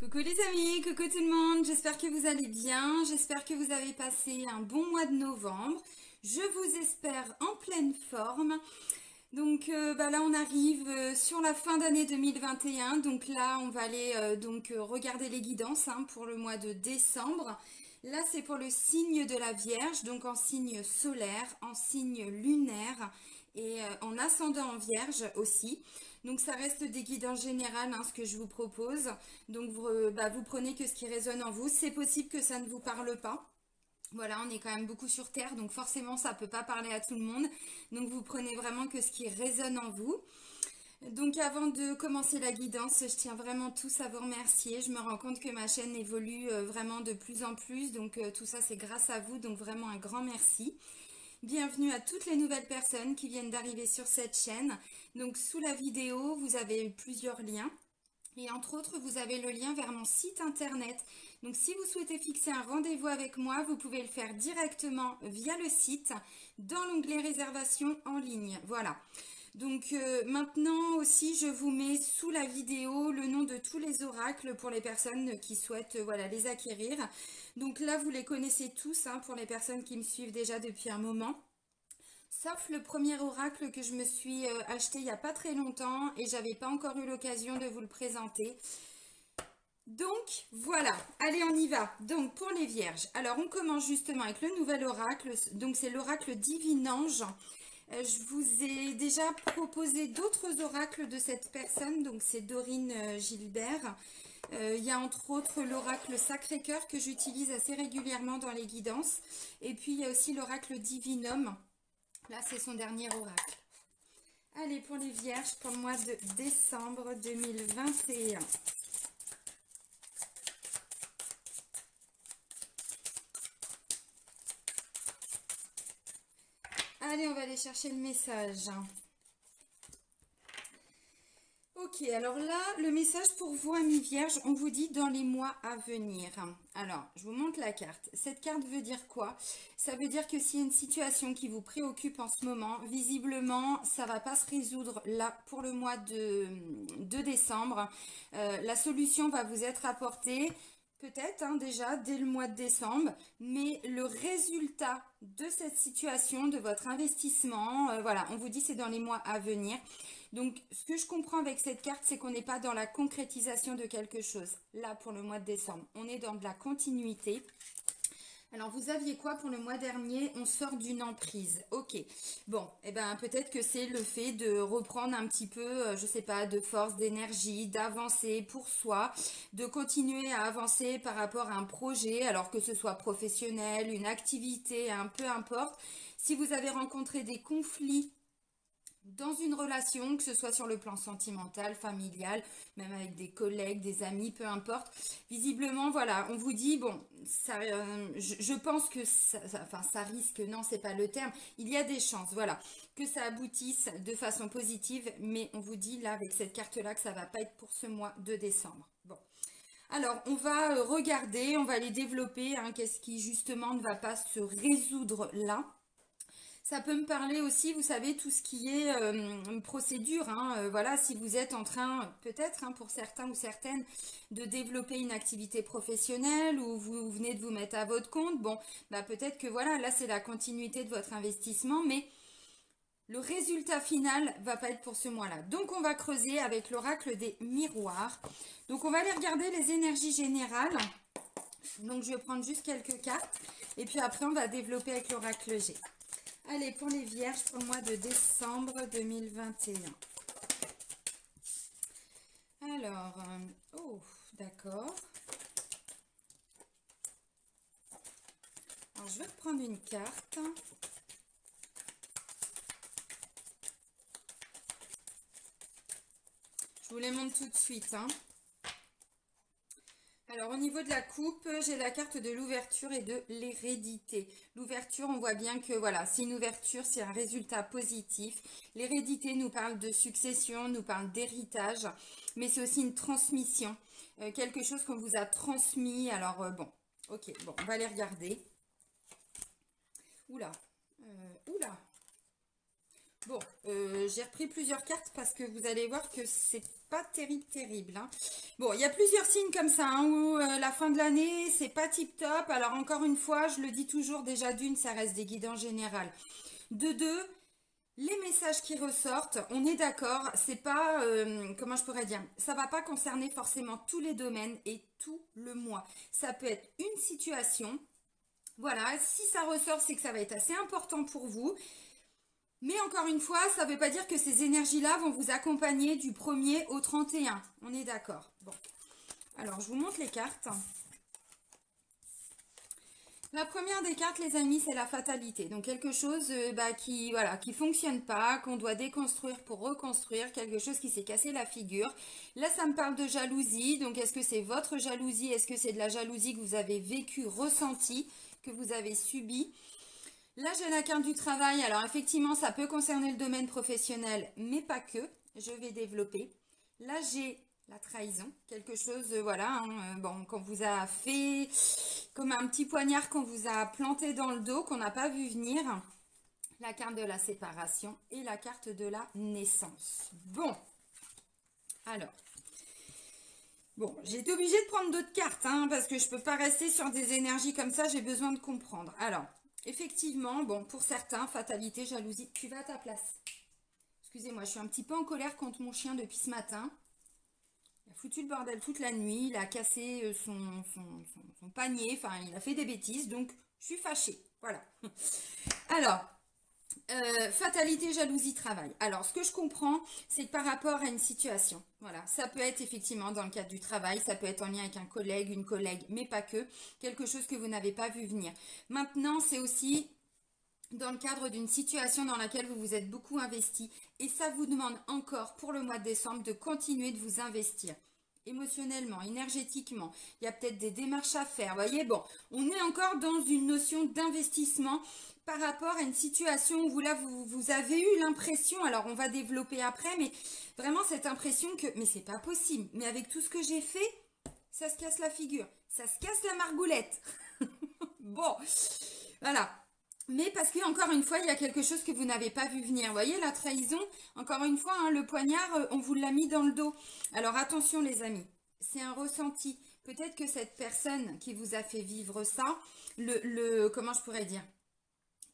Coucou les amis, coucou tout le monde, j'espère que vous allez bien, j'espère que vous avez passé un bon mois de novembre, je vous espère en pleine forme. Donc là on arrive sur la fin d'année 2021, donc là on va aller regarder les guidances pour le mois de décembre. Là c'est pour le signe de la Vierge, donc en signe solaire, en signe lunaire et en ascendant en Vierge aussi. Donc ça reste des guidances générales ce que je vous propose. Donc vous prenez que ce qui résonne en vous. C'est possible que ça ne vous parle pas. Voilà, on est quand même beaucoup sur Terre, donc forcément ça ne peut pas parler à tout le monde. Donc vous prenez vraiment que ce qui résonne en vous. Donc avant de commencer la guidance, je tiens vraiment tous à vous remercier. Je me rends compte que ma chaîne évolue vraiment de plus en plus. Donc tout ça c'est grâce à vous, donc vraiment un grand merci. Bienvenue à toutes les nouvelles personnes qui viennent d'arriver sur cette chaîne. Donc sous la vidéo, vous avez plusieurs liens. Et entre autres, vous avez le lien vers mon site internet. Donc si vous souhaitez fixer un rendez-vous avec moi, vous pouvez le faire directement via le site dans l'onglet réservation en ligne. Voilà. Donc maintenant aussi, je vous mets sous la vidéo le nom de tous les oracles pour les personnes qui souhaitent les acquérir. Donc là, vous les connaissez tous pour les personnes qui me suivent déjà depuis un moment. Sauf le premier oracle que je me suis acheté il n'y a pas très longtemps et j'avais pas encore eu l'occasion de vous le présenter. Donc voilà, allez on y va. Donc pour les vierges, alors on commence justement avec le nouvel oracle, donc c'est l'oracle Divinange. Je vous ai déjà proposé d'autres oracles de cette personne, donc c'est Dorine Gilbert. Il y a entre autres l'oracle Sacré-Cœur que j'utilise assez régulièrement dans les guidances. Et puis il y a aussi l'oracle Divinum. Là, c'est son dernier oracle. Allez, pour les vierges, pour le mois de décembre 2021. Allez, on va aller chercher le message. Ok, alors là, le message pour vous, amis vierges, on vous dit dans les mois à venir. Alors, je vous montre la carte. Cette carte veut dire quoi? Ça veut dire que s'il y a une situation qui vous préoccupe en ce moment, visiblement, ça va pas se résoudre là pour le mois de décembre. La solution va vous être apportée. Peut-être déjà dès le mois de décembre, mais le résultat de cette situation, de votre investissement, on vous dit c'est dans les mois à venir. Donc ce que je comprends avec cette carte, c'est qu'on n'est pas dans la concrétisation de quelque chose. Là pour le mois de décembre, on est dans de la continuité. Alors, vous aviez quoi pour le mois dernier? On sort d'une emprise. Ok. Bon, peut-être que c'est le fait de reprendre un petit peu, je sais pas, de force, d'énergie, d'avancer pour soi, de continuer à avancer par rapport à un projet, alors que ce soit professionnel, une activité, peu importe. Si vous avez rencontré des conflits dans une relation, que ce soit sur le plan sentimental, familial, même avec des collègues, des amis, peu importe. Visiblement, voilà, on vous dit, bon, ça, je pense que ça risque, non, c'est pas le terme. Il y a des chances, voilà, que ça aboutisse de façon positive, mais on vous dit là, avec cette carte-là, que ça va pas être pour ce mois de décembre. Bon. Alors, on va regarder, on va les développer, qu'est-ce qui justement ne va pas se résoudre là. Ça peut me parler aussi, vous savez, tout ce qui est procédure. Voilà, si vous êtes en train, peut-être pour certains ou certaines, de développer une activité professionnelle ou vous venez de vous mettre à votre compte, bon, peut-être que voilà, là c'est la continuité de votre investissement, mais le résultat final va pas être pour ce mois-là. Donc on va creuser avec l'oracle des miroirs. Donc on va aller regarder les énergies générales. Donc je vais prendre juste quelques cartes et puis après on va développer avec l'oracle G. Allez, pour les vierges, pour le mois de décembre 2021. Alors, oh, d'accord. Alors, je vais reprendre une carte. Je vous les montre tout de suite, Alors, au niveau de la coupe, j'ai la carte de l'ouverture et de l'hérédité. L'ouverture, on voit bien que, voilà, c'est une ouverture, c'est un résultat positif. L'hérédité nous parle de succession, nous parle d'héritage, mais c'est aussi une transmission. Quelque chose qu'on vous a transmis. Alors, bon, ok, bon, on va les regarder. Oula, oula. Bon, j'ai repris plusieurs cartes parce que vous allez voir que c'est pas terrible, hein. Bon, il y a plusieurs signes comme ça, hein, où la fin de l'année, c'est pas tip top. Alors encore une fois, je le dis toujours, déjà d'une, ça reste des guides en général. De deux, les messages qui ressortent, on est d'accord, c'est pas, comment je pourrais dire, ça va pas concerner forcément tous les domaines et tout le mois. Ça peut être une situation, voilà, si ça ressort, c'est que ça va être assez important pour vous. Mais encore une fois, ça ne veut pas dire que ces énergies-là vont vous accompagner du 1er au 31. On est d'accord. Bon, alors je vous montre les cartes. La première des cartes, les amis, c'est la fatalité. Donc quelque chose qui voilà, qui fonctionne pas, qu'on doit déconstruire pour reconstruire, quelque chose qui s'est cassé la figure. Là, ça me parle de jalousie. Donc est-ce que c'est votre jalousie? Est-ce que c'est de la jalousie que vous avez vécue, ressentie, que vous avez subie? Là, j'ai la carte du travail. Alors, effectivement, ça peut concerner le domaine professionnel, mais pas que. Je vais développer. Là, j'ai la trahison. Quelque chose, voilà, hein, bon, qu'on vous a fait comme un petit poignard qu'on vous a planté dans le dos, qu'on n'a pas vu venir. La carte de la séparation et la carte de la naissance. Bon, alors. Bon, j'ai été obligée de prendre d'autres cartes, hein, parce que je ne peux pas rester sur des énergies comme ça, j'ai besoin de comprendre. Alors, effectivement, bon, pour certains, fatalité, jalousie, tu vas à ta place. Excusez-moi, je suis un petit peu en colère contre mon chien depuis ce matin. Il a foutu le bordel toute la nuit, il a cassé son panier, enfin, il a fait des bêtises, donc je suis fâchée. Voilà. Alors, fatalité, jalousie, travail. Alors, ce que je comprends, c'est que par rapport à une situation, voilà, ça peut être effectivement dans le cadre du travail, ça peut être en lien avec un collègue, une collègue, mais pas que, quelque chose que vous n'avez pas vu venir. Maintenant, c'est aussi dans le cadre d'une situation dans laquelle vous vous êtes beaucoup investi et ça vous demande encore pour le mois de décembre de continuer de vous investir émotionnellement, énergétiquement. Il y a peut-être des démarches à faire. Vous voyez, bon, on est encore dans une notion d'investissement par rapport à une situation où vous avez eu l'impression, alors on va développer après, mais vraiment cette impression que, mais c'est pas possible, mais avec tout ce que j'ai fait, ça se casse la figure, ça se casse la margoulette. Bon, voilà. Mais parce qu'encore une fois, il y a quelque chose que vous n'avez pas vu venir. Vous voyez, la trahison, encore une fois, hein, le poignard, on vous l'a mis dans le dos. Alors attention les amis, c'est un ressenti. Peut-être que cette personne qui vous a fait vivre ça, comment je pourrais dire,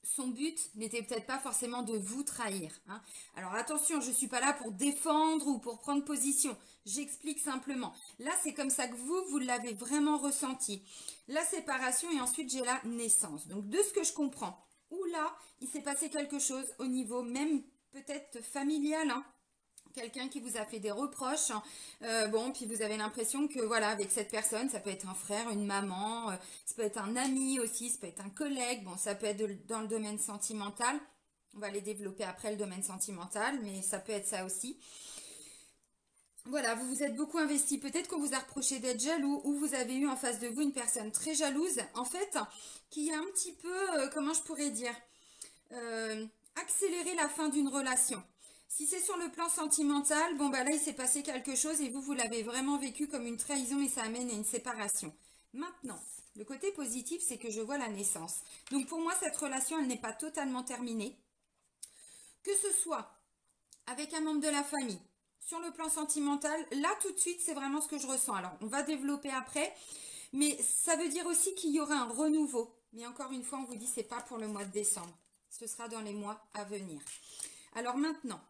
son but n'était peut-être pas forcément de vous trahir, hein. Alors attention, je ne suis pas là pour défendre ou pour prendre position. J'explique simplement. Là, c'est comme ça que vous l'avez vraiment ressenti. La séparation et ensuite j'ai la naissance. Donc de ce que je comprends, ou là, il s'est passé quelque chose au niveau même peut-être familial, hein. Quelqu'un qui vous a fait des reproches, hein. Bon, puis vous avez l'impression que voilà, avec cette personne, ça peut être un frère, une maman, ça peut être un ami aussi, ça peut être un collègue, bon, ça peut être dans le domaine sentimental. On va les développer après le domaine sentimental, mais ça peut être ça aussi. Voilà, vous vous êtes beaucoup investi. Peut-être qu'on vous a reproché d'être jaloux ou vous avez eu en face de vous une personne très jalouse, en fait, qui a un petit peu, comment je pourrais dire, accéléré la fin d'une relation. Si c'est sur le plan sentimental, bon bah là il s'est passé quelque chose et vous l'avez vraiment vécu comme une trahison et ça amène à une séparation. Maintenant, le côté positif, c'est que je vois la naissance. Donc pour moi, cette relation, elle n'est pas totalement terminée. Que ce soit avec un membre de la famille, sur le plan sentimental, là tout de suite, c'est vraiment ce que je ressens. Alors, on va développer après, mais ça veut dire aussi qu'il y aura un renouveau. Mais encore une fois, on vous dit, c'est pas pour le mois de décembre. Ce sera dans les mois à venir. Alors maintenant,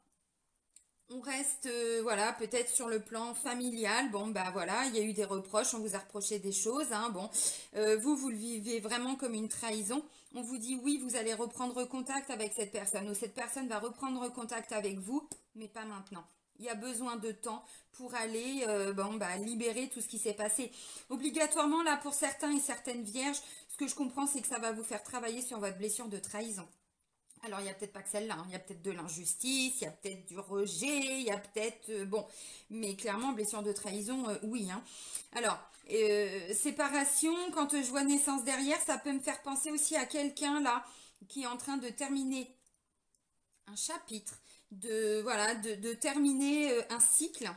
on reste, voilà, peut-être sur le plan familial. Bon, bah voilà, il y a eu des reproches, on vous a reproché des choses, hein, bon. Vous le vivez vraiment comme une trahison. On vous dit, oui, vous allez reprendre contact avec cette personne, ou cette personne va reprendre contact avec vous, mais pas maintenant. Il y a besoin de temps pour aller libérer tout ce qui s'est passé. Obligatoirement, là, pour certains et certaines vierges, ce que je comprends, c'est que ça va vous faire travailler sur votre blessure de trahison. Alors, il n'y a peut-être pas que celle-là, hein. Il y a peut-être de l'injustice, il y a peut-être du rejet, il y a peut-être... bon, mais clairement, blessure de trahison, oui, hein. Alors, séparation, quand je vois naissance derrière, ça peut me faire penser aussi à quelqu'un, là, qui est en train de terminer un chapitre, de terminer un cycle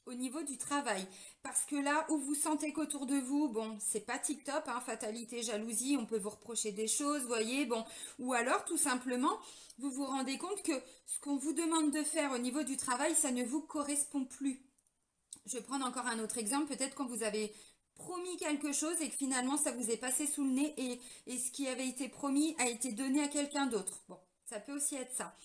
au niveau du travail. parce que là où vous sentez qu'autour de vous, bon, c'est pas tip-top, hein, fatalité, jalousie, on peut vous reprocher des choses, voyez, bon, ou alors tout simplement, vous vous rendez compte que ce qu'on vous demande de faire au niveau du travail, ça ne vous correspond plus. Je vais prendre encore un autre exemple, peut-être quand vous avez promis quelque chose et que finalement ça vous est passé sous le nez et ce qui avait été promis a été donné à quelqu'un d'autre. Bon, ça peut aussi être ça.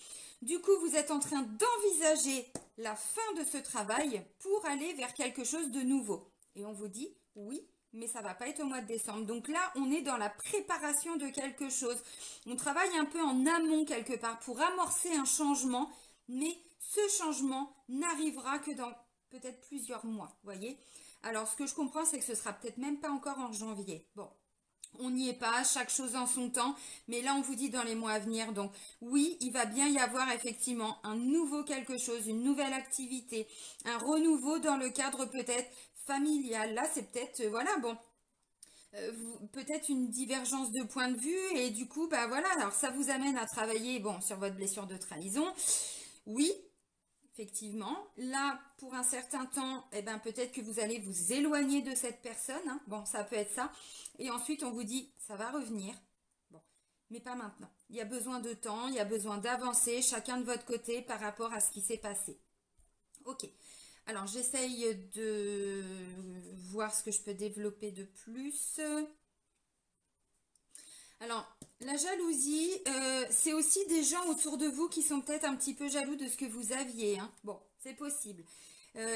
Du coup, vous êtes en train d'envisager la fin de ce travail pour aller vers quelque chose de nouveau. Et on vous dit, oui, mais ça va pas être au mois de décembre. Donc là, on est dans la préparation de quelque chose. On travaille un peu en amont quelque part pour amorcer un changement, mais ce changement n'arrivera que dans peut-être plusieurs mois, voyez. Alors, ce que je comprends, c'est que ce sera peut-être même pas encore en janvier. Bon, on n'y est pas, chaque chose en son temps, mais là on vous dit dans les mois à venir, donc oui, il va bien y avoir effectivement un nouveau quelque chose, une nouvelle activité, un renouveau dans le cadre peut-être familial. Là c'est peut-être, voilà, bon, peut-être une divergence de point de vue et du coup, bah voilà, alors ça vous amène à travailler, bon, sur votre blessure de trahison, oui. Effectivement, là, pour un certain temps, eh ben, peut-être que vous allez vous éloigner de cette personne. Hein. Bon, ça peut être ça. Et ensuite, on vous dit, ça va revenir. Bon, mais pas maintenant. Il y a besoin de temps, il y a besoin d'avancer, chacun de votre côté, par rapport à ce qui s'est passé. Ok. Alors, j'essaye de voir ce que je peux développer de plus. Alors, la jalousie, c'est aussi des gens autour de vous qui sont peut-être un petit peu jaloux de ce que vous aviez. Hein. Bon, c'est possible.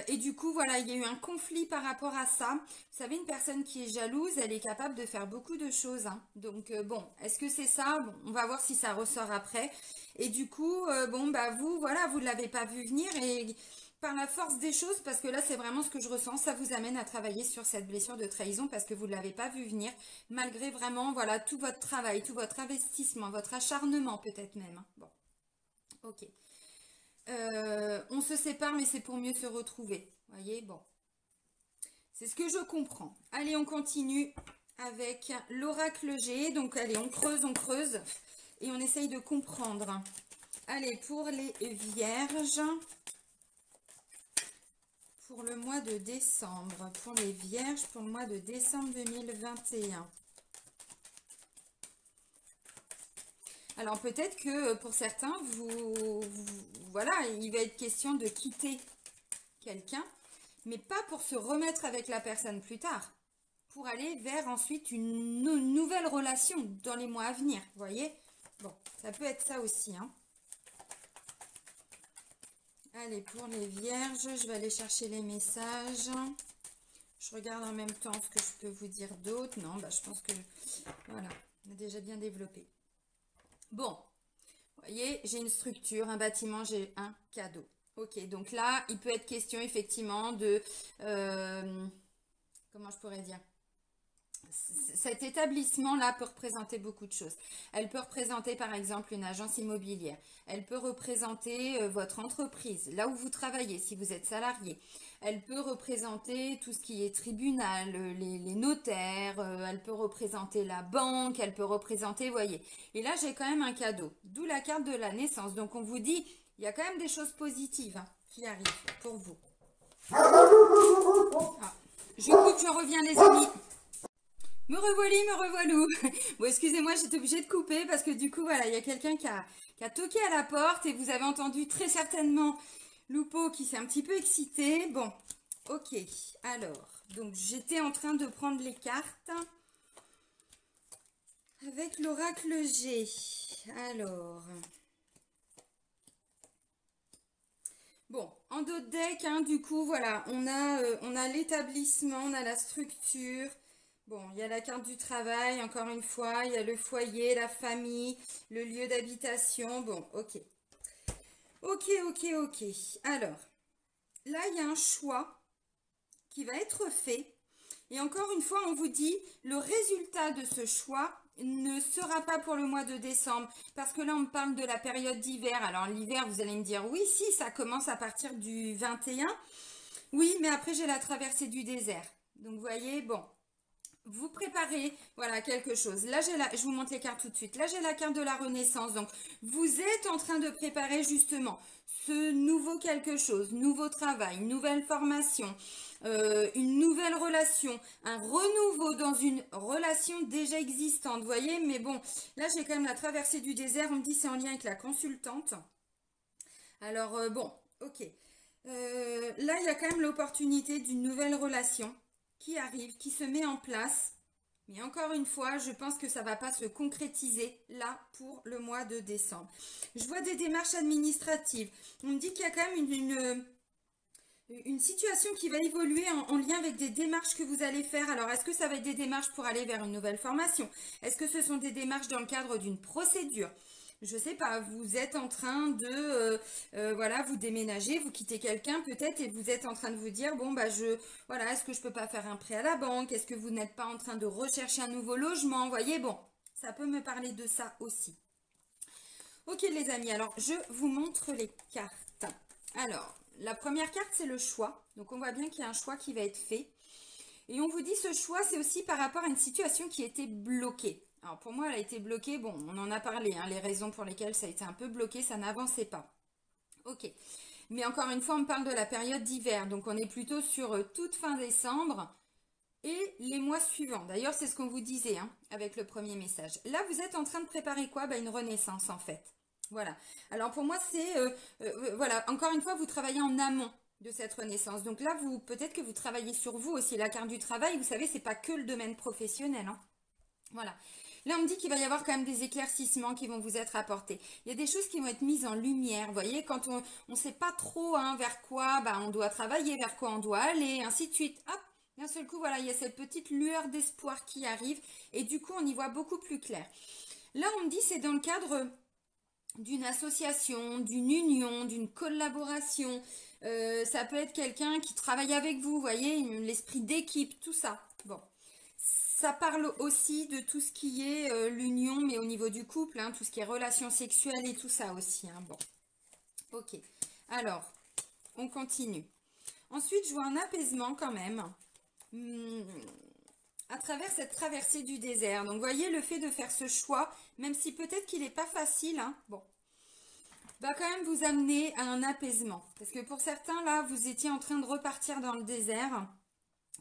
Et du coup, voilà, il y a eu un conflit par rapport à ça. Vous savez, une personne qui est jalouse, elle est capable de faire beaucoup de choses. Hein. Donc, bon, est-ce que c'est ça? Bon, on va voir si ça ressort après. Et du coup, bon, bah vous, voilà, vous ne l'avez pas vu venir et par la force des choses, parce que là, c'est vraiment ce que je ressens, ça vous amène à travailler sur cette blessure de trahison parce que vous ne l'avez pas vu venir, malgré vraiment, voilà, tout votre travail, tout votre investissement, votre acharnement peut-être même. Hein. Bon, ok. On se sépare, mais c'est pour mieux se retrouver. Voyez, bon. C'est ce que je comprends. Allez, on continue avec l'oracle G. Donc, allez, on creuse et on essaye de comprendre. Allez, pour les vierges... Pour le mois de décembre, pour les vierges, pour le mois de décembre 2021. Alors peut-être que pour certains, voilà, il va être question de quitter quelqu'un, mais pas pour se remettre avec la personne plus tard, pour aller vers ensuite une nouvelle relation dans les mois à venir, vous voyez. Bon, ça peut être ça aussi, hein. Allez, pour les vierges, je vais aller chercher les messages. Je regarde en même temps ce que je peux vous dire d'autre. Non, bah, je pense que, voilà, on a déjà bien développé. Bon, vous voyez, j'ai une structure, un bâtiment, j'ai un cadeau. Ok, donc là, il peut être question effectivement de, comment je pourrais dire? Cet établissement-là peut représenter beaucoup de choses. Elle peut représenter par exemple une agence immobilière. Elle peut représenter votre entreprise, là où vous travaillez, si vous êtes salarié. Elle peut représenter tout ce qui est tribunal, les notaires. Elle peut représenter la banque. Elle peut représenter, voyez. Et là, j'ai quand même un cadeau. D'où la carte de la naissance. Donc, on vous dit, il y a quand même des choses positives hein, qui arrivent pour vous. Ah, je coupe, je reviens les amis. Me revoilou. Bon, excusez-moi, j'étais obligée de couper parce que du coup, voilà, il y a quelqu'un qui a toqué à la porte et vous avez entendu très certainement Lupo qui s'est un petit peu excité. Bon, ok. Alors, donc j'étais en train de prendre les cartes avec l'oracle G. Alors, bon, en d'autres decks, hein, du coup, voilà, on a l'établissement, on a la structure. Bon, il y a la carte du travail, encore une fois, il y a le foyer, la famille, le lieu d'habitation. Bon, ok. Ok. Alors, là, il y a un choix qui va être fait. Et encore une fois, on vous dit, le résultat de ce choix ne sera pas pour le mois de décembre. Parce que là, on parle de la période d'hiver. Alors, l'hiver, vous allez me dire, oui, si, ça commence à partir du 21. Oui, mais après, j'ai la traversée du désert. Donc, vous voyez, bon. Vous préparez, voilà, quelque chose. Là, je vous montre les cartes tout de suite. Là, j'ai la carte de la Renaissance. Donc, vous êtes en train de préparer justement ce nouveau quelque chose, nouveau travail, nouvelle formation, une nouvelle relation, un renouveau dans une relation déjà existante, vous voyez. Mais bon, là j'ai quand même la traversée du désert, on me dit c'est en lien avec la consultante. Alors bon, ok. Là il y a quand même l'opportunité d'une nouvelle relation qui arrive, qui se met en place. Mais encore une fois, je pense que ça ne va pas se concrétiser là pour le mois de décembre. Je vois des démarches administratives. On me dit qu'il y a quand même une situation qui va évoluer en lien avec des démarches que vous allez faire. Alors, est-ce que ça va être des démarches pour aller vers une nouvelle formation? Est-ce que ce sont des démarches dans le cadre d'une procédure? Je sais pas, vous êtes en train de, voilà, vous déménager, vous quittez quelqu'un peut-être et vous êtes en train de vous dire, bon, bah, voilà, est-ce que je peux pas faire un prêt à la banque? Est-ce que vous n'êtes pas en train de rechercher un nouveau logement? Vous voyez, bon, ça peut me parler de ça aussi. Ok, les amis, alors, je vous montre les cartes. Alors, la première carte, c'est le choix. Donc, on voit bien qu'il y a un choix qui va être fait. Et on vous dit, ce choix, c'est aussi par rapport à une situation qui était bloquée. Alors pour moi, elle a été bloquée. Bon, on en a parlé, hein, les raisons pour lesquelles ça a été un peu bloqué, ça n'avançait pas. Ok. Mais encore une fois, on parle de la période d'hiver. Donc on est plutôt sur toute fin décembre et les mois suivants. D'ailleurs, c'est ce qu'on vous disait hein, avec le premier message. Là, vous êtes en train de préparer quoi? Une renaissance en fait. Voilà. Alors pour moi, c'est... voilà, encore une fois, vous travaillez en amont de cette renaissance. Donc là, vous peut-être que vous travaillez sur vous aussi. La carte du travail, vous savez, c'est pas que le domaine professionnel. Hein. Voilà. Là, on me dit qu'il va y avoir quand même des éclaircissements qui vont vous être apportés. Il y a des choses qui vont être mises en lumière. Vous voyez, quand on ne sait pas trop hein, vers quoi on doit travailler, vers quoi on doit aller, ainsi de suite. Hop, d'un seul coup, voilà, il y a cette petite lueur d'espoir qui arrive. Et du coup, on y voit beaucoup plus clair. Là, on me dit c'est dans le cadre d'une association, d'une union, d'une collaboration. Ça peut être quelqu'un qui travaille avec vous, vous voyez, l'esprit d'équipe, tout ça. Bon. Ça parle aussi de tout ce qui est l'union, mais au niveau du couple, hein, tout ce qui est relations sexuelles et tout ça aussi. Hein. Bon, ok. Alors, on continue. Ensuite, je vois un apaisement quand même à travers cette traversée du désert. Donc, vous voyez, le fait de faire ce choix, même si peut-être qu'il n'est pas facile, hein, bon, va quand même vous amener à un apaisement. Parce que pour certains, là, vous étiez en train de repartir dans le désert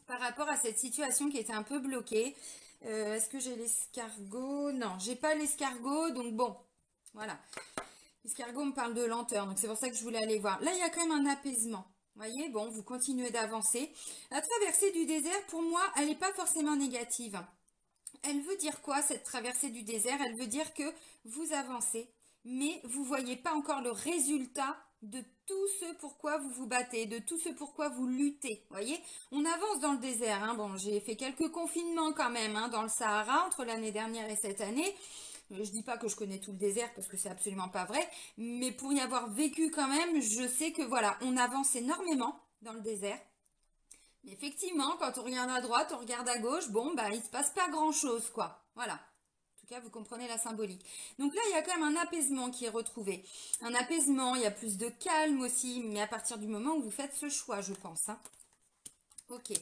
par rapport à cette situation qui était un peu bloquée. Est-ce que j'ai l'escargot? Non, j'ai pas l'escargot, donc bon, voilà. L'escargot me parle de lenteur, donc c'est pour ça que je voulais aller voir. Là, il y a quand même un apaisement. Vous voyez, bon, vous continuez d'avancer. La traversée du désert, pour moi, elle n'est pas forcément négative. Elle veut dire quoi, cette traversée du désert? Elle veut dire que vous avancez, mais vous ne voyez pas encore le résultat de tout ce pourquoi vous vous battez, de tout ce pourquoi vous luttez. Vous voyez, on avance dans le désert. Hein. Bon, j'ai fait quelques confinements quand même hein, dans le Sahara entre l'année dernière et cette année. Je dis pas que je connais tout le désert parce que c'est absolument pas vrai, mais pour y avoir vécu quand même, je sais que voilà, on avance énormément dans le désert. Mais effectivement, quand on regarde à droite, on regarde à gauche, bon, il se passe pas grand-chose, quoi. Voilà. En tout cas, vous comprenez la symbolique. Donc là, il y a quand même un apaisement qui est retrouvé. Un apaisement, il y a plus de calme aussi, mais à partir du moment où vous faites ce choix, je pense. Hein. Ok.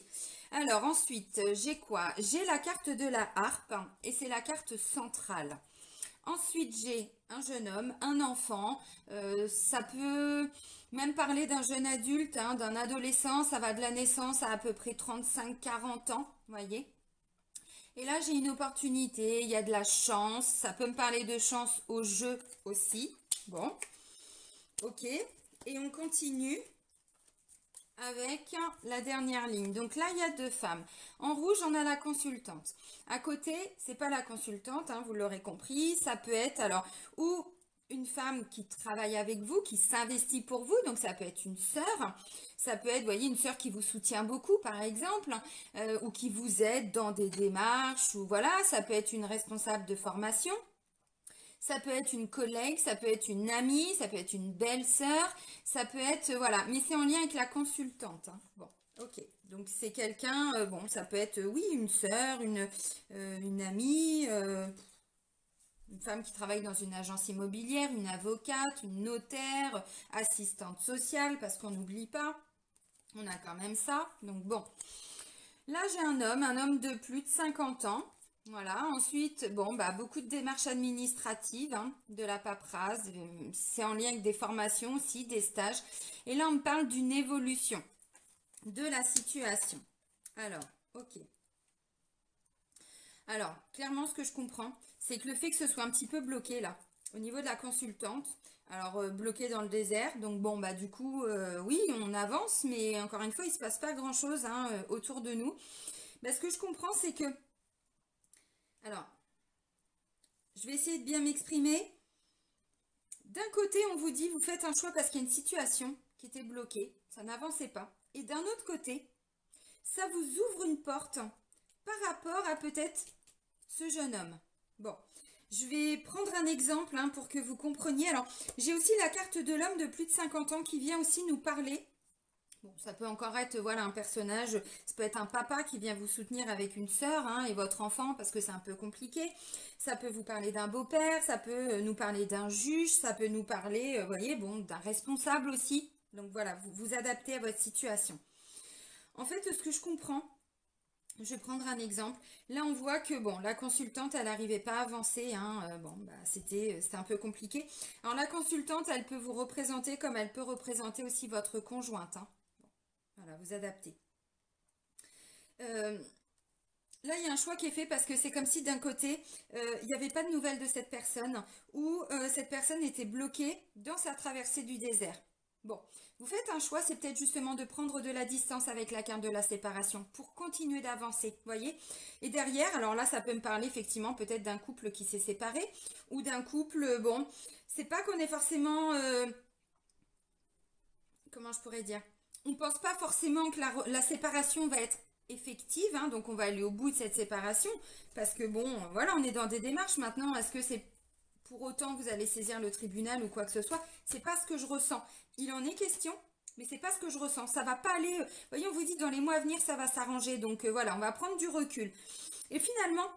Alors ensuite, j'ai quoi? J'ai la carte de la harpe, et c'est la carte centrale. Ensuite, j'ai un jeune homme, un enfant. Ça peut même parler d'un jeune adulte, hein, d'un adolescent. Ça va de la naissance à peu près 35-40 ans, vous voyez. Et là, j'ai une opportunité. Il y a de la chance. Ça peut me parler de chance au jeu aussi. Bon, ok. Et on continue avec la dernière ligne. Donc là, il y a deux femmes. En rouge, on a la consultante. À côté, c'est pas la consultante, hein, vous l'aurez compris. Ça peut être alors ou une femme qui travaille avec vous, qui s'investit pour vous. Donc ça peut être une sœur. Ça peut être, vous voyez, une sœur qui vous soutient beaucoup, par exemple, ou qui vous aide dans des démarches, ou voilà. Ça peut être une responsable de formation. Ça peut être une collègue, ça peut être une amie, ça peut être une belle-sœur, ça peut être, voilà, mais c'est en lien avec la consultante. Hein. Bon, ok, donc c'est quelqu'un, bon, ça peut être, oui, une sœur, une amie, une femme qui travaille dans une agence immobilière, une avocate, une notaire, assistante sociale, parce qu'on n'oublie pas, on a quand même ça, donc bon. Là, j'ai un homme de plus de 50 ans. Voilà, ensuite, bon, beaucoup de démarches administratives, hein, de la paperasse, c'est en lien avec des formations aussi, des stages. Et là, on me parle d'une évolution. de la situation. Alors, ok. Alors, clairement, ce que je comprends, c'est que le fait que ce soit un petit peu bloqué là, au niveau de la consultante, alors bloqué dans le désert, donc bon, bah du coup, oui, on avance, mais encore une fois, il ne se passe pas grand-chose hein, autour de nous. Bah, ce que je comprends, c'est que, alors, je vais essayer de bien m'exprimer. D'un côté, on vous dit, vous faites un choix parce qu'il y a une situation qui était bloquée, ça n'avançait pas. Et d'un autre côté, ça vous ouvre une porte par rapport à peut-être ce jeune homme. Bon, je vais prendre un exemple hein, pour que vous compreniez. Alors, j'ai aussi la carte de l'homme de plus de 50 ans qui vient aussi nous parler. Bon, ça peut encore être voilà, un personnage, ça peut être un papa qui vient vous soutenir avec une sœur hein, et votre enfant parce que c'est un peu compliqué. Ça peut vous parler d'un beau-père, ça peut nous parler d'un juge, ça peut nous parler, vous voyez, bon, d'un responsable aussi. Donc voilà, vous vous adaptez à votre situation. En fait, ce que je comprends, je vais prendre un exemple. Là, on voit que bon, la consultante, elle n'arrivait pas à avancer. Hein, bon, bah, c'était un peu compliqué. Alors, la consultante, elle peut vous représenter comme elle peut représenter aussi votre conjointe. Hein. Bon, voilà, vous adaptez. Là, il y a un choix qui est fait parce que c'est comme si d'un côté, il n'y avait pas de nouvelles de cette personne ou cette personne était bloquée dans sa traversée du désert. Bon, vous faites un choix, c'est peut-être justement de prendre de la distance avec la carte de la séparation pour continuer d'avancer, voyez. Et derrière, alors là, ça peut me parler effectivement peut-être d'un couple qui s'est séparé ou d'un couple, bon, c'est pas qu'on est forcément, comment je pourrais dire, on ne pense pas forcément que la séparation va être effective, hein, donc on va aller au bout de cette séparation, parce que bon, voilà, on est dans des démarches maintenant, est-ce que c'est pour autant vous allez saisir le tribunal ou quoi que ce soit, c'est pas ce que je ressens. Il en est question, mais c'est pas ce que je ressens. Ça va pas aller, voyez, on vous dit dans les mois à venir, ça va s'arranger, donc voilà, on va prendre du recul. Et finalement,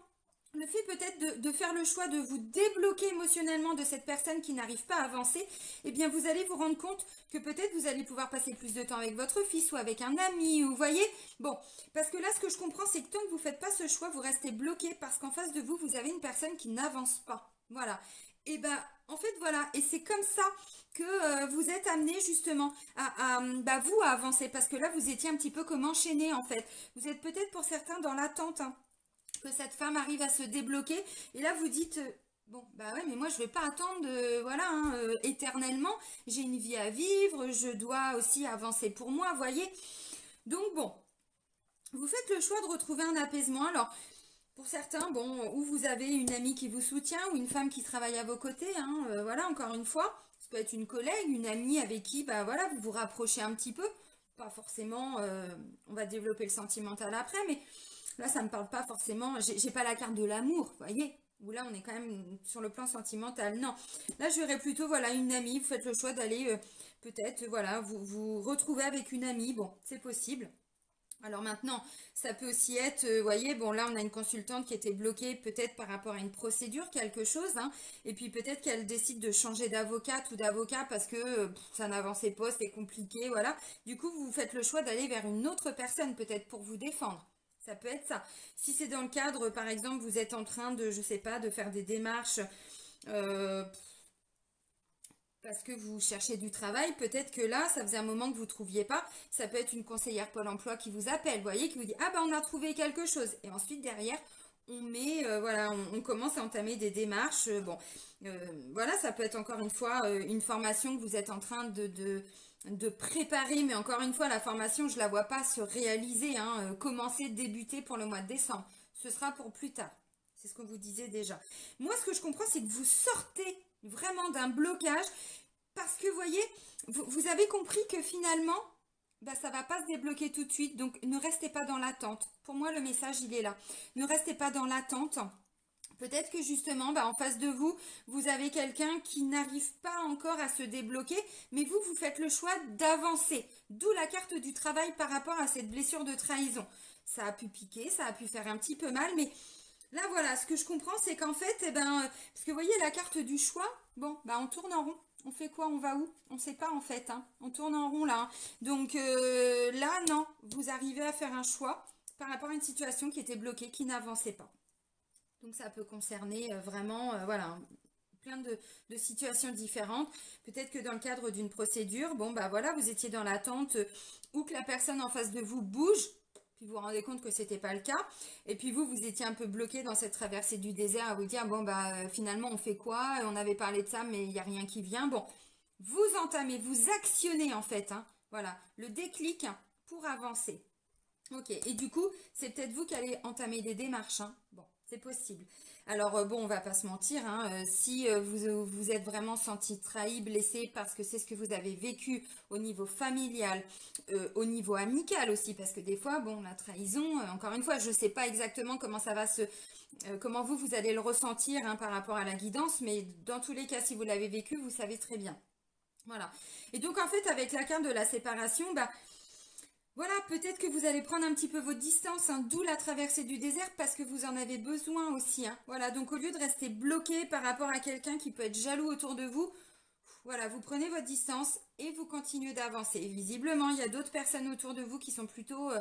le fait peut-être de faire le choix de vous débloquer émotionnellement de cette personne qui n'arrive pas à avancer, eh bien vous allez vous rendre compte que peut-être vous allez pouvoir passer plus de temps avec votre fils ou avec un ami, ou vous voyez. Bon, parce que là ce que je comprends c'est que tant que vous ne faites pas ce choix, vous restez bloqué parce qu'en face de vous, vous avez une personne qui n'avance pas. Voilà. Et ben en fait voilà, et c'est comme ça que vous êtes amené justement à vous à avancer parce que là vous étiez un petit peu comme enchaîné en fait. Vous êtes peut-être pour certains dans l'attente, hein, que cette femme arrive à se débloquer. Et là, vous dites, bon, bah ouais, mais moi, je vais pas attendre, voilà, hein, éternellement. J'ai une vie à vivre, je dois aussi avancer pour moi, voyez. Donc, bon, vous faites le choix de retrouver un apaisement. Alors, pour certains, bon, ou vous avez une amie qui vous soutient, ou une femme qui travaille à vos côtés, hein, voilà, encore une fois. Ça peut être une collègue, une amie avec qui, bah voilà, vous vous rapprochez un petit peu. Pas forcément, on va développer le sentimental après, mais là, ça me parle pas forcément. J'ai pas la carte de l'amour, vous voyez. Où là, on est quand même sur le plan sentimental. Non. Là, je verrais plutôt, voilà, une amie. Vous faites le choix d'aller, peut-être, voilà, vous retrouver avec une amie. Bon, c'est possible. Alors maintenant, ça peut aussi être, vous voyez, bon là on a une consultante qui était bloquée peut-être par rapport à une procédure, quelque chose, hein, et puis peut-être qu'elle décide de changer d'avocate ou d'avocat parce que ça n'avançait pas, c'est compliqué, voilà. Du coup, vous faites le choix d'aller vers une autre personne peut-être pour vous défendre. Ça peut être ça. Si c'est dans le cadre, par exemple, vous êtes en train de, je sais pas, de faire des démarches euh, parce que vous cherchez du travail, peut-être que là, ça faisait un moment que vous ne trouviez pas, ça peut être une conseillère Pôle emploi qui vous appelle, vous voyez, qui vous dit, ah ben on a trouvé quelque chose. Et ensuite, derrière, on met, voilà, on commence à entamer des démarches. Bon, voilà, ça peut être encore une fois une formation que vous êtes en train de préparer, mais encore une fois, la formation, je ne la vois pas se réaliser, hein, commencer, débuter pour le mois de décembre. Ce sera pour plus tard. C'est ce qu'on vous disait déjà. Moi, ce que je comprends, c'est que vous sortez vraiment d'un blocage parce que, vous voyez, vous avez compris que finalement, bah, ça ne va pas se débloquer tout de suite. Donc, ne restez pas dans l'attente. Pour moi, le message, il est là. Ne restez pas dans l'attente. Peut-être que justement, bah, en face de vous, vous avez quelqu'un qui n'arrive pas encore à se débloquer, mais vous, vous faites le choix d'avancer. D'où la carte du travail par rapport à cette blessure de trahison. Ça a pu piquer, ça a pu faire un petit peu mal, mais là, voilà, ce que je comprends, c'est qu'en fait, eh ben, parce que vous voyez la carte du choix, bon, bah, on tourne en rond. On fait quoi? On va où? On ne sait pas en fait, hein. On tourne en rond là, hein. Donc là, non, vous arrivez à faire un choix par rapport à une situation qui était bloquée, qui n'avançait pas. Donc ça peut concerner vraiment, voilà, plein de situations différentes. Peut-être que dans le cadre d'une procédure, bon, bah voilà, vous étiez dans l'attente ou que la personne en face de vous bouge, puis vous vous rendez compte que c'était pas le cas. Et puis vous étiez un peu bloqué dans cette traversée du désert à vous dire, bon, bah finalement, on fait quoi? On avait parlé de ça, mais il n'y a rien qui vient. Bon, vous entamez, vous actionnez en fait, hein, voilà, le déclic pour avancer. Ok, et du coup, c'est peut-être vous qui allez entamer des démarches, hein. Bon, c'est possible. Alors, bon, on va pas se mentir, hein, si vous êtes vraiment senti trahi, blessé, parce que c'est ce que vous avez vécu au niveau familial, au niveau amical aussi, parce que des fois, bon, la trahison, encore une fois, je sais pas exactement comment ça va comment vous allez le ressentir, hein, par rapport à la guidance, mais dans tous les cas, si vous l'avez vécu, vous savez très bien. Voilà. Et donc, en fait, avec la carte de la séparation, bah, voilà, peut-être que vous allez prendre un petit peu votre distance, hein, d'où la traversée du désert, parce que vous en avez besoin aussi, hein. Voilà, donc au lieu de rester bloqué par rapport à quelqu'un qui peut être jaloux autour de vous, voilà, vous prenez votre distance et vous continuez d'avancer. Et visiblement, il y a d'autres personnes autour de vous qui sont plutôt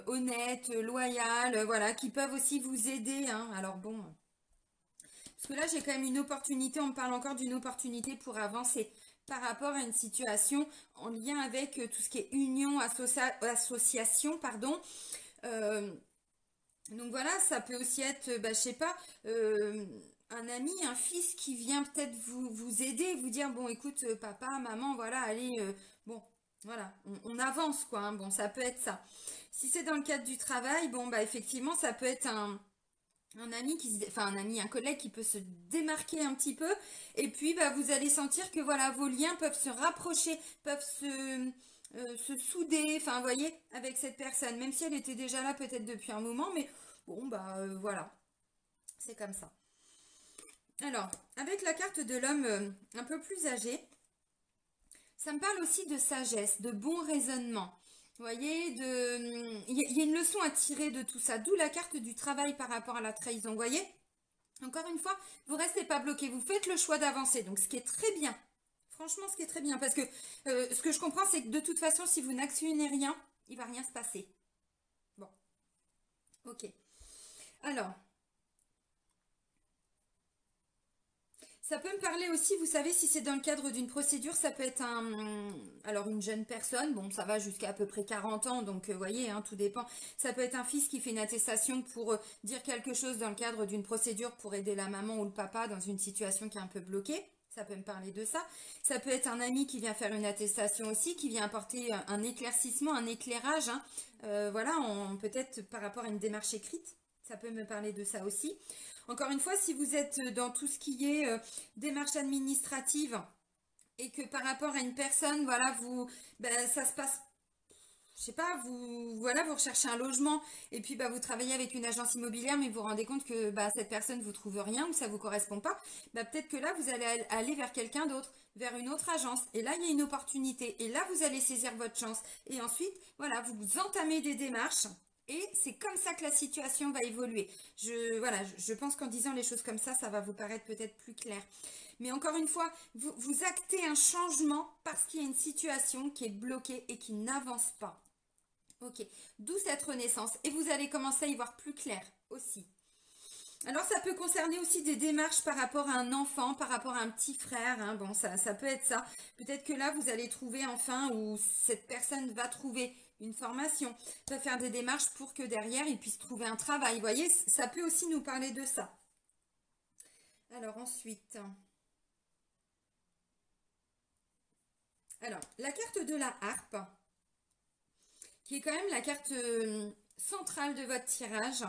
honnêtes, loyales, voilà, qui peuvent aussi vous aider, hein. Alors bon, parce que là, j'ai quand même une opportunité, on me parle encore d'une opportunité pour avancer par rapport à une situation en lien avec tout ce qui est union, association, pardon. Euh, donc voilà, ça peut aussi être, bah, je sais pas, un ami, un fils qui vient peut-être vous aider, vous dire, bon, écoute, papa, maman, voilà, allez, bon, voilà, on avance, quoi, hein. Bon, ça peut être ça. Si c'est dans le cadre du travail, bon, bah, effectivement, ça peut être un ami enfin un ami, un collègue qui peut se démarquer un petit peu, et puis bah, vous allez sentir que voilà, vos liens peuvent se rapprocher, peuvent se souder, enfin vous voyez, avec cette personne, même si elle était déjà là peut-être depuis un moment, mais bon bah voilà, c'est comme ça. Alors, avec la carte de l'homme un peu plus âgé, ça me parle aussi de sagesse, de bon raisonnement. Vous voyez, il y a une leçon à tirer de tout ça, d'où la carte du travail par rapport à la trahison. Vous voyez, encore une fois, vous restez pas bloqué, vous faites le choix d'avancer. Donc, ce qui est très bien. Franchement, ce qui est très bien. Parce que ce que je comprends, c'est que de toute façon, si vous n'actionnez rien, il va rien se passer. Bon, ok. Alors, ça peut me parler aussi, vous savez, si c'est dans le cadre d'une procédure, ça peut être alors une jeune personne, bon, ça va jusqu'à à peu près 40 ans, donc vous voyez, hein, tout dépend. Ça peut être un fils qui fait une attestation pour dire quelque chose dans le cadre d'une procédure pour aider la maman ou le papa dans une situation qui est un peu bloquée. Ça peut me parler de ça. Ça peut être un ami qui vient faire une attestation aussi, qui vient apporter un éclaircissement, un éclairage, hein, voilà, peut-être par rapport à une démarche écrite. Ça peut me parler de ça aussi. Encore une fois, si vous êtes dans tout ce qui est démarche administrative et que par rapport à une personne, voilà, ben, ça se passe, je sais pas, voilà, vous recherchez un logement et puis bah, vous travaillez avec une agence immobilière, mais vous vous rendez compte que bah, cette personne vous trouve rien ou ça vous correspond pas, bah, peut-être que là vous allez aller vers quelqu'un d'autre, vers une autre agence. Et là il y a une opportunité et là vous allez saisir votre chance. Et ensuite, voilà, vous entamez des démarches. Et c'est comme ça que la situation va évoluer. Voilà, je pense qu'en disant les choses comme ça va vous paraître peut-être plus clair. Mais encore une fois, vous actez un changement parce qu'il y a une situation qui est bloquée et qui n'avance pas. Ok, d'où cette renaissance. Et vous allez commencer à y voir plus clair aussi. Alors ça peut concerner aussi des démarches par rapport à un enfant, par rapport à un petit frère, hein. Bon, ça peut être ça. Peut-être que là, vous allez trouver enfin, ou cette personne va trouver une formation, va faire des démarches pour que derrière, il puisse trouver un travail. Vous voyez, ça peut aussi nous parler de ça. Alors ensuite, alors la carte de la harpe, qui est quand même la carte centrale de votre tirage,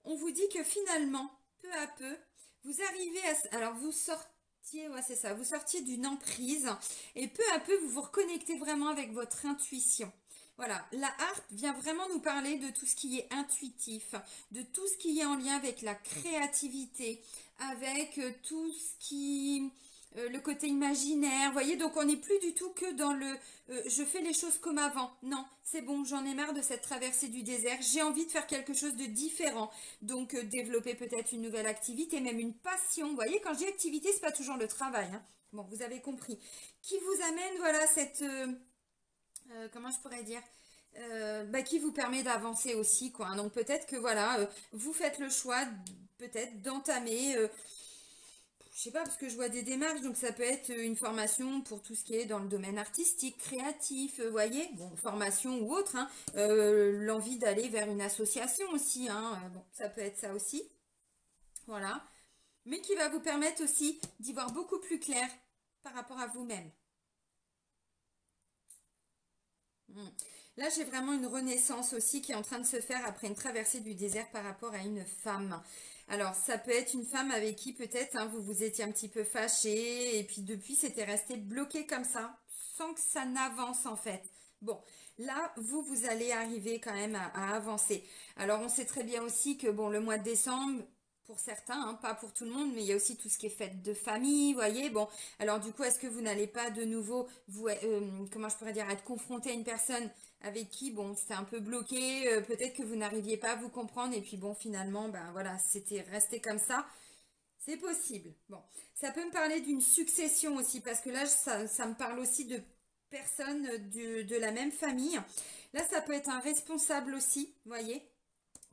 on vous dit que finalement, peu à peu, vous arrivez à... Alors, vous sortiez, ouais, c'est ça, vous sortiez d'une emprise et peu à peu, vous vous reconnectez vraiment avec votre intuition. Voilà, la harpe vient vraiment nous parler de tout ce qui est intuitif, de tout ce qui est en lien avec la créativité, avec tout ce qui... le côté imaginaire, vous voyez, donc on n'est plus du tout que dans le je fais les choses comme avant. Non, c'est bon, j'en ai marre de cette traversée du désert, j'ai envie de faire quelque chose de différent. Donc développer peut-être une nouvelle activité, même une passion. Vous voyez, quand je dis activité, c'est pas toujours le travail, hein. Bon, vous avez compris. Qui vous amène, voilà, cette... comment je pourrais dire bah, qui vous permet d'avancer aussi, quoi. Donc peut-être que, voilà, vous faites le choix, peut-être, d'entamer... je sais pas, parce que je vois des démarches, donc ça peut être une formation pour tout ce qui est dans le domaine artistique, créatif, vous voyez, bon, formation ou autre, hein, l'envie d'aller vers une association aussi, hein, bon, ça peut être ça aussi, voilà, mais qui va vous permettre aussi d'y voir beaucoup plus clair par rapport à vous-même. Hmm. Là, j'ai vraiment une renaissance aussi qui est en train de se faire après une traversée du désert par rapport à une femme. Alors, ça peut être une femme avec qui peut-être hein, vous vous étiez un petit peu fâché et puis depuis, c'était resté bloqué comme ça, sans que ça n'avance en fait. Bon, là, vous allez arriver quand même à avancer. Alors, on sait très bien aussi que bon, le mois de décembre, pour certains, hein, pas pour tout le monde, mais il y a aussi tout ce qui est fête de famille, vous voyez. Bon, alors du coup, est-ce que vous n'allez pas de nouveau, vous, comment je pourrais dire, être confronté à une personne avec qui, bon, c'était un peu bloqué, peut-être que vous n'arriviez pas à vous comprendre, et puis bon, finalement, ben voilà, c'était resté comme ça. C'est possible. Bon, ça peut me parler d'une succession aussi, parce que là, ça me parle aussi de personnes de la même famille. Là, ça peut être un responsable aussi, vous voyez,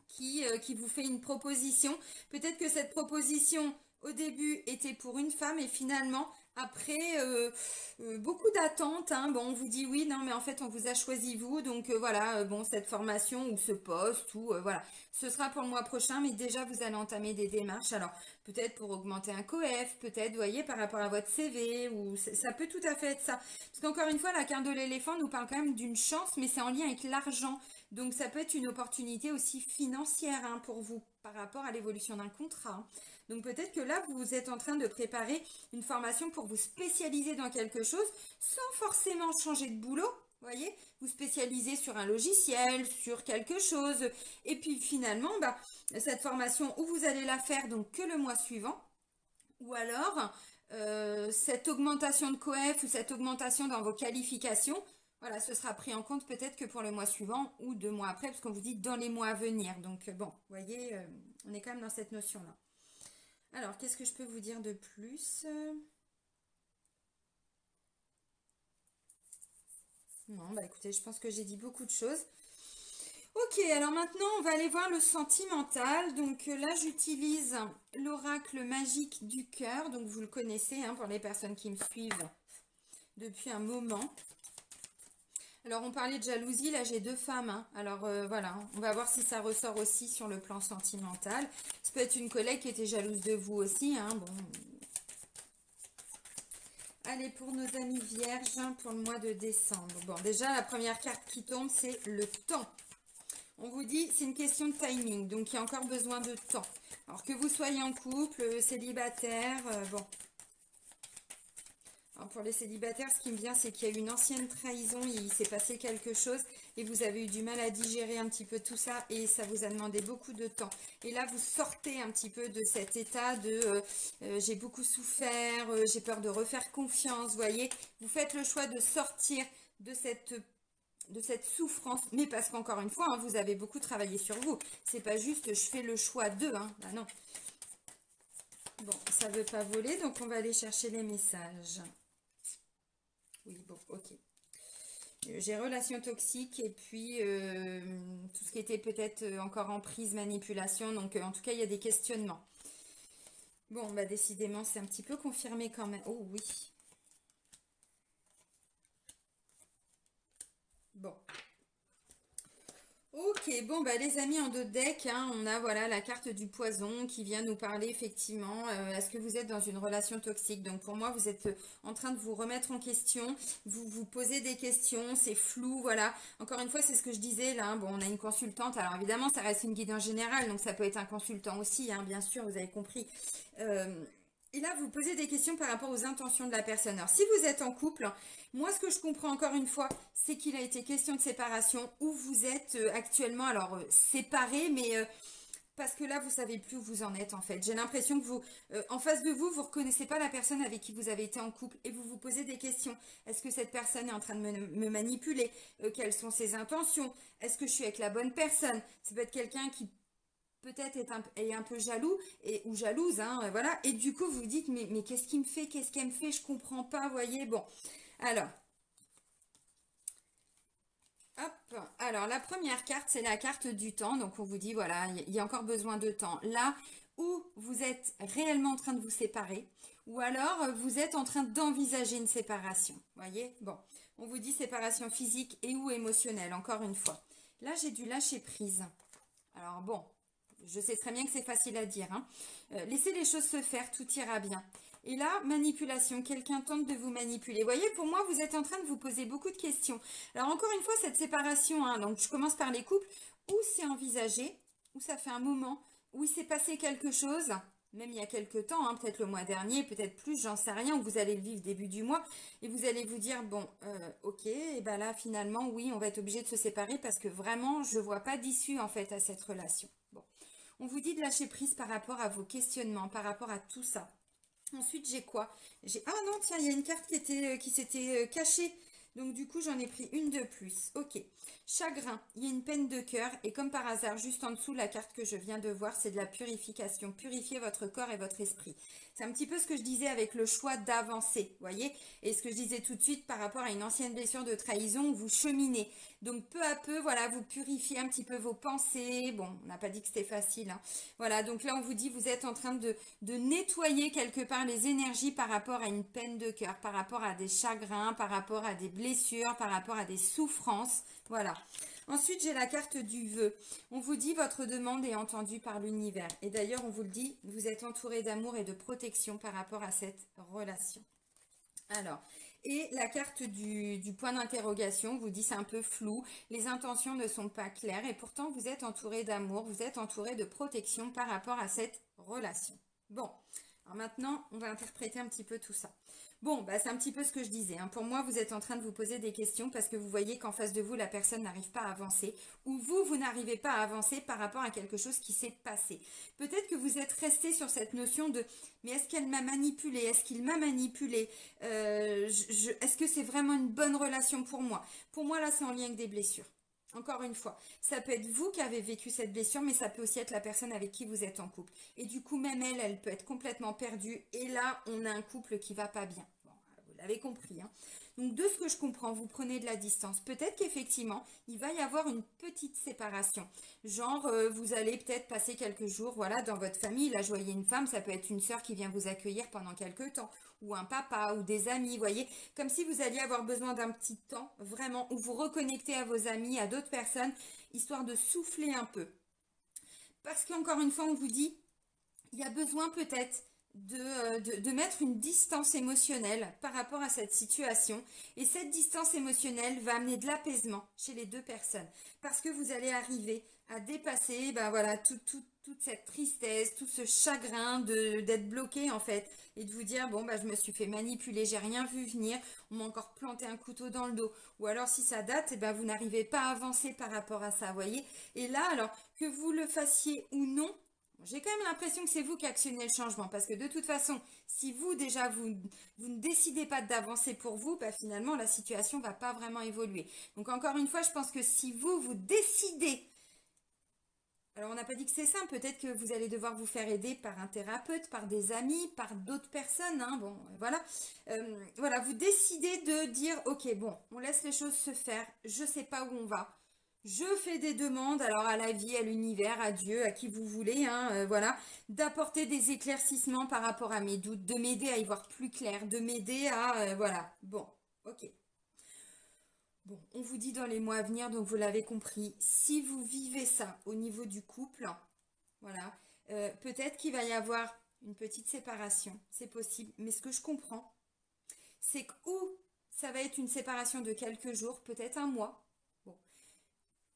qui vous fait une proposition. Peut-être que cette proposition au début était pour une femme et finalement après beaucoup d'attentes, hein, bon on vous dit oui non mais en fait on vous a choisi vous donc voilà bon cette formation ou ce poste ou voilà ce sera pour le mois prochain mais déjà vous allez entamer des démarches alors peut-être pour augmenter un COEF peut-être vous voyez par rapport à votre CV ou ça peut tout à fait être ça parce qu'encore une fois la carte de l'éléphant nous parle quand même d'une chance mais c'est en lien avec l'argent donc ça peut être une opportunité aussi financière hein, pour vous par rapport à l'évolution d'un contrat. Donc peut-être que là, vous êtes en train de préparer une formation pour vous spécialiser dans quelque chose sans forcément changer de boulot. Voyez, vous spécialisez sur un logiciel, sur quelque chose. Et puis finalement, bah, cette formation, où vous allez la faire donc que le mois suivant, ou alors cette augmentation de COEF ou cette augmentation dans vos qualifications, voilà, ce sera pris en compte peut-être que pour le mois suivant ou 2 mois après, parce qu'on vous dit dans les mois à venir. Donc bon, vous voyez, on est quand même dans cette notion-là. Alors, qu'est-ce que je peux vous dire de plus? Non, bah écoutez, je pense que j'ai dit beaucoup de choses. Ok, alors maintenant, on va aller voir le sentimental. Donc là, j'utilise l'oracle magique du cœur. Donc vous le connaissez hein, pour les personnes qui me suivent depuis un moment. Alors, on parlait de jalousie. Là, j'ai 2 femmes. Hein. Alors, voilà, on va voir si ça ressort aussi sur le plan sentimental. Ça peut être une collègue qui était jalouse de vous aussi. Hein. Bon, allez, pour nos amis vierges, pour le mois de décembre. Bon, déjà, la première carte qui tombe, c'est le temps. On vous dit, c'est une question de timing, donc il y a encore besoin de temps. Alors, que vous soyez en couple, célibataire, bon. Alors, pour les célibataires, ce qui me vient, c'est qu'il y a eu une ancienne trahison, il s'est passé quelque chose et vous avez eu du mal à digérer un petit peu tout ça et ça vous a demandé beaucoup de temps. Et là, vous sortez un petit peu de cet état de j'ai beaucoup souffert, j'ai peur de refaire confiance, vous voyez. Vous faites le choix de sortir de cette souffrance, mais parce qu'encore une fois, hein, vous avez beaucoup travaillé sur vous. C'est pas juste je fais le choix d'eux, hein. Ah non. Bon, ça veut pas voler, donc on va aller chercher les messages. Oui, bon, ok. J'ai relations toxiques et puis tout ce qui était peut-être encore en prise, manipulation. Donc en tout cas, il y a des questionnements. Bon, bah décidément, c'est un petit peu confirmé quand même. Oh oui. Bon. Ok, bon bah les amis en 2 decks, hein, on a voilà la carte du poison qui vient nous parler effectivement. Est-ce que vous êtes dans une relation toxique? Donc pour moi vous êtes en train de vous remettre en question, vous vous posez des questions, c'est flou, voilà. Encore une fois c'est ce que je disais là. Hein. Bon on a une consultante, alors évidemment ça reste une guide en général, donc ça peut être un consultant aussi, hein, bien sûr vous avez compris. Et là, vous posez des questions par rapport aux intentions de la personne. Alors, si vous êtes en couple, moi, ce que je comprends encore une fois, c'est qu'il a été question de séparation où vous êtes actuellement, alors, séparés, mais parce que là, vous savez plus où vous en êtes, en fait. J'ai l'impression que vous, en face de vous, vous reconnaissez pas la personne avec qui vous avez été en couple et vous vous posez des questions. Est-ce que cette personne est en train de me manipuler? Quelles sont ses intentions? Est-ce que je suis avec la bonne personne? Ça peut être quelqu'un qui peut-être est un peu jaloux ou jalouse, hein, voilà. Et du coup, vous vous dites, mais qu'est-ce qu'il me fait? Qu'est-ce qu'elle me fait? Je comprends pas, voyez. Bon, alors, hop. Alors, la première carte, c'est la carte du temps. Donc, on vous dit, voilà, il y a encore besoin de temps. Là, ou vous êtes réellement en train de vous séparer, ou alors vous êtes en train d'envisager une séparation. Voyez? Bon, on vous dit séparation physique et ou émotionnelle, encore une fois. Là, j'ai dû lâcher prise. Alors bon, je sais très bien que c'est facile à dire, hein. Laissez les choses se faire, tout ira bien. Et là, manipulation, quelqu'un tente de vous manipuler. Vous voyez, pour moi, vous êtes en train de vous poser beaucoup de questions. Alors encore une fois, cette séparation, hein, donc je commence par les couples, où c'est envisagé, où ça fait un moment, où il s'est passé quelque chose, même il y a quelques temps, hein, peut-être le mois dernier, peut-être plus, j'en sais rien, où vous allez le vivre début du mois, et vous allez vous dire, bon, ok, et ben là, finalement, oui, on va être obligé de se séparer parce que vraiment, je ne vois pas d'issue, en fait, à cette relation. Bon, on vous dit de lâcher prise par rapport à vos questionnements, par rapport à tout ça. Ensuite, j'ai quoi? Ah non, tiens, il y a une carte qui s'était cachée. Donc, du coup, j'en ai pris une de plus. Ok. Chagrin, il y a une peine de cœur. Et comme par hasard, juste en dessous, la carte que je viens de voir, c'est de la purification. Purifier votre corps et votre esprit. C'est un petit peu ce que je disais avec le choix d'avancer, voyez? Et ce que je disais tout de suite par rapport à une ancienne blessure de trahison, vous cheminez. Donc, peu à peu, voilà, vous purifiez un petit peu vos pensées. Bon, on n'a pas dit que c'était facile, hein. Voilà, donc là, on vous dit, vous êtes en train de nettoyer quelque part les énergies par rapport à une peine de cœur, par rapport à des chagrins, par rapport à des blessures, par rapport à des souffrances. Voilà. Ensuite, j'ai la carte du vœu. On vous dit votre demande est entendue par l'univers. Et d'ailleurs, on vous le dit, vous êtes entouré d'amour et de protection par rapport à cette relation. Alors, et la carte du point d'interrogation vous dit c'est un peu flou, les intentions ne sont pas claires et pourtant vous êtes entouré d'amour, vous êtes entouré de protection par rapport à cette relation. Bon, alors maintenant, on va interpréter un petit peu tout ça. Bon, bah c'est un petit peu ce que je disais, hein. Pour moi, vous êtes en train de vous poser des questions parce que vous voyez qu'en face de vous, la personne n'arrive pas à avancer ou vous n'arrivez pas à avancer par rapport à quelque chose qui s'est passé. Peut-être que vous êtes resté sur cette notion de « mais est-ce qu'elle m'a manipulé? Est-ce qu'il m'a manipulé? Est-ce que c'est vraiment une bonne relation pour moi ?» Pour moi, là, c'est en lien avec des blessures. Encore une fois, ça peut être vous qui avez vécu cette blessure, mais ça peut aussi être la personne avec qui vous êtes en couple. Et du coup, même elle peut être complètement perdue. Et là, on a un couple qui va pas bien. Bon, vous l'avez compris, hein. Donc, de ce que je comprends, vous prenez de la distance. Peut-être qu'effectivement, il va y avoir une petite séparation. Genre, vous allez peut-être passer quelques jours, voilà, dans votre famille. Là, je voyais une femme, ça peut être une sœur qui vient vous accueillir pendant quelques temps. Ou un papa, ou des amis, voyez. Comme si vous alliez avoir besoin d'un petit temps, vraiment, où vous reconnectez à vos amis, à d'autres personnes, histoire de souffler un peu. Parce qu'encore une fois, on vous dit, il y a besoin peut-être de mettre une distance émotionnelle par rapport à cette situation. Et cette distance émotionnelle va amener de l'apaisement chez les deux personnes. Parce que vous allez arriver à dépasser ben voilà, toute cette tristesse, tout ce chagrin d'être bloqué en fait. Et de vous dire, bon, bah, je me suis fait manipuler, j'ai rien vu venir, on m'a encore planté un couteau dans le dos. Ou alors si ça date, eh ben, vous n'arrivez pas à avancer par rapport à ça, vous voyez. Et là, alors, que vous le fassiez ou non, j'ai quand même l'impression que c'est vous qui actionnez le changement parce que de toute façon, si vous déjà vous ne décidez pas d'avancer pour vous, bah finalement la situation ne va pas vraiment évoluer. Donc encore une fois, je pense que si vous décidez, alors on n'a pas dit que c'est simple, peut-être que vous allez devoir vous faire aider par un thérapeute, par des amis, par d'autres personnes, hein, bon voilà. Voilà, vous décidez de dire ok bon, on laisse les choses se faire, je ne sais pas où on va. Je fais des demandes, alors à la vie, à l'univers, à Dieu, à qui vous voulez, hein, voilà, d'apporter des éclaircissements par rapport à mes doutes, de m'aider à y voir plus clair, de m'aider à, voilà, bon, ok. Bon, on vous dit dans les mois à venir, donc vous l'avez compris, si vous vivez ça au niveau du couple, voilà, peut-être qu'il va y avoir une petite séparation, c'est possible, mais ce que je comprends, c'est que ou ça va être une séparation de quelques jours, peut-être un mois,